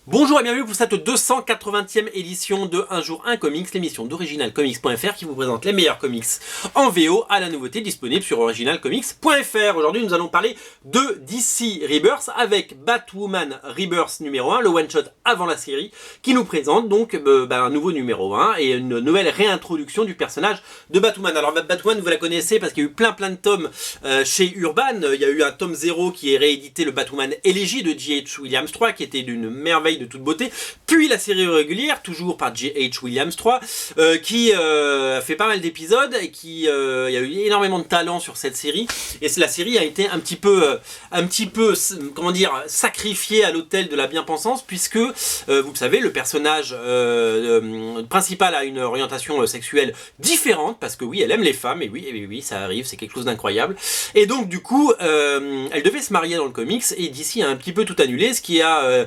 Bonjour et bienvenue pour cette 280e édition de Un jour un comics, l'émission d'originalcomics.fr qui vous présente les meilleurs comics en VO à la nouveauté disponible sur originalcomics.fr. Aujourd'hui nous allons parler de DC Rebirth avec Batwoman Rebirth numéro 1, le one-shot avant la série, qui nous présente donc un nouveau numéro 1 et une nouvelle réintroduction du personnage de Batwoman. Alors Batwoman vous la connaissez parce qu'il y a eu plein de tomes chez Urban. Il y a eu un tome 0 qui est réédité, le Batwoman Elegy de J.H. Williams 3 qui était d'une merveille de toute beauté, puis la série régulière toujours par J.H. Williams 3 qui fait pas mal d'épisodes et qui il y a eu énormément de talent sur cette série et la série a été un petit peu comment dire, sacrifiée à l'autel de la bien-pensance puisque vous le savez, le personnage principal a une orientation sexuelle différente parce que oui, elle aime les femmes et oui ça arrive, c'est quelque chose d'incroyable et donc du coup elle devait se marier dans le comics et DC a un petit peu tout annulé, ce qui a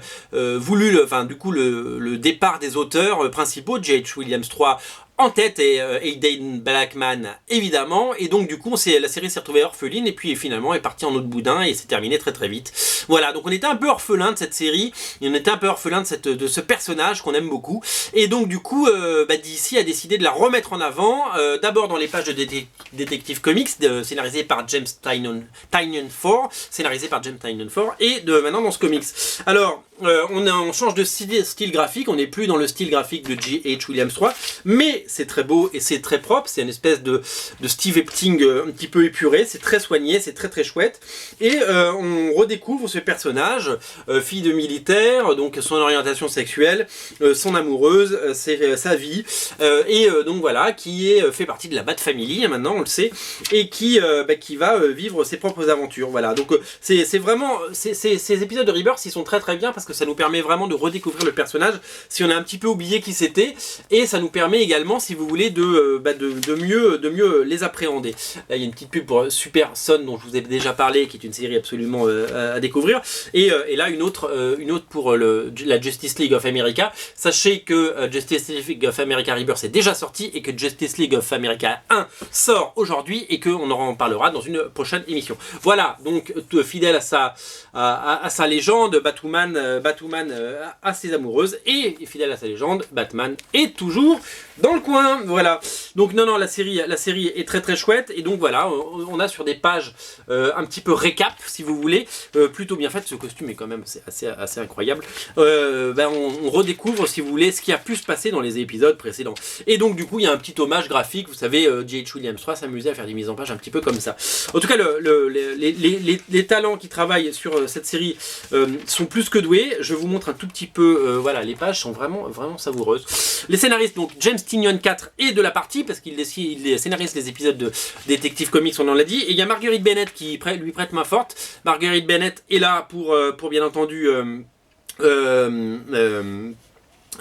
voulu le départ des auteurs principaux, J.H. Williams 3 en tête et Aidan Blackman évidemment, et donc du coup la série s'est retrouvée orpheline et puis finalement est partie en autre boudin et c'est terminé très vite. Voilà, donc on était un peu orphelin de cette série, et on était un peu orphelin de ce personnage qu'on aime beaucoup, et donc du coup DC a décidé de la remettre en avant, d'abord dans les pages de Detective Comics, scénarisé par James Tynion IV, et maintenant dans ce comics. Alors on change de style graphique, on n'est plus dans le style graphique de J.H. Williams 3, mais c'est très beau et c'est très propre, c'est une espèce de Steve Epting un petit peu épuré, c'est très soigné, c'est très chouette, et on redécouvre ce personnage, fille de militaire, donc son orientation sexuelle, son amoureuse, sa vie, donc voilà, qui fait partie de la Bat Family, maintenant on le sait, et qui va vivre ses propres aventures, voilà, donc c'est vraiment, ces épisodes de Rebirth, ils sont très bien parce que ça nous permet vraiment de redécouvrir le personnage si on a un petit peu oublié qui c'était, et ça nous permet également, si vous voulez, de mieux les appréhender. Là il y a une petite pub pour Super Son dont je vous ai déjà parlé, qui est une série absolument à découvrir, et là une autre pour la Justice League of America. Sachez que Justice League of America Rebirth est déjà sorti et que Justice League of America 1 sort aujourd'hui et qu'on en parlera dans une prochaine émission. Voilà, donc fidèle à sa légende, Batwoman à ses amoureuses, et fidèle à sa légende, Batman est toujours dans le coin. Voilà, donc non, la série est très chouette, et donc voilà, on a sur des pages un petit peu récap, si vous voulez, plutôt bien fait. Ce costume est quand même assez incroyable. On redécouvre, si vous voulez, ce qui a pu se passer dans les épisodes précédents, et donc du coup il y a un petit hommage graphique. Vous savez, J.H. Williams 3 s'amusait à faire des mises en page un petit peu comme ça. En tout cas, les talents qui travaillent sur cette série sont plus que doués. Je vous montre un tout petit peu, voilà, les pages sont vraiment savoureuses. Les scénaristes, donc James Tynion IV est de la partie parce qu'il scénarise les épisodes de Detective Comics, on en l'a dit, et il y a Marguerite Bennett qui lui prête main forte. Marguerite Bennett est là pour bien entendu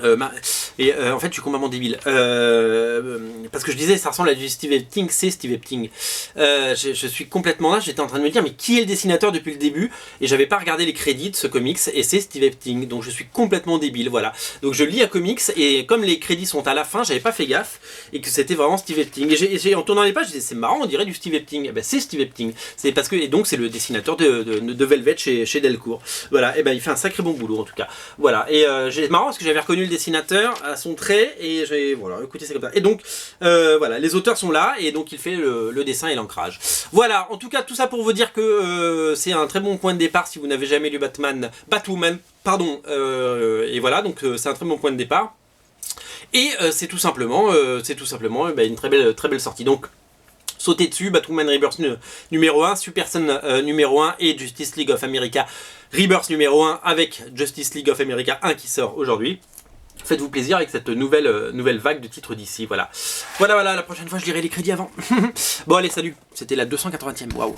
en fait je suis complètement débile parce que je disais ça ressemble à du Steve Epting, c'est Steve Epting, je suis complètement là, j'étais en train de me dire mais qui est le dessinateur depuis le début, et j'avais pas regardé les crédits de ce comics, et c'est Steve Epting, donc je suis complètement débile. Voilà, donc je lis un comics et comme les crédits sont à la fin, j'avais pas fait gaffe et que c'était vraiment Steve Epting, et en tournant les pages je disais c'est marrant, on dirait du Steve Epting. Et ben c'est Steve Epting, c'est parce que, et donc c'est le dessinateur de Velvet chez Delcourt. Voilà, et ben il fait un sacré bon boulot en tout cas. Voilà, et c'est marrant parce que j'avais reconnu le dessinateur à son trait, et voilà, écoutez, c'est comme ça. Et donc voilà, les auteurs sont là, et donc il fait le dessin et l'ancrage. Voilà, en tout cas tout ça pour vous dire que c'est un très bon point de départ si vous n'avez jamais lu Batwoman, et voilà, donc c'est un très bon point de départ, et c'est tout simplement une très belle sortie. Donc sautez dessus, Batwoman Rebirth numéro 1, Super Son numéro 1 et Justice League of America Rebirth numéro 1 avec Justice League of America 1 qui sort aujourd'hui. Faites-vous plaisir avec cette nouvelle vague de titres d'ici. Voilà, la prochaine fois je lirai les crédits avant. Bon allez, salut, c'était la 280e, waouh.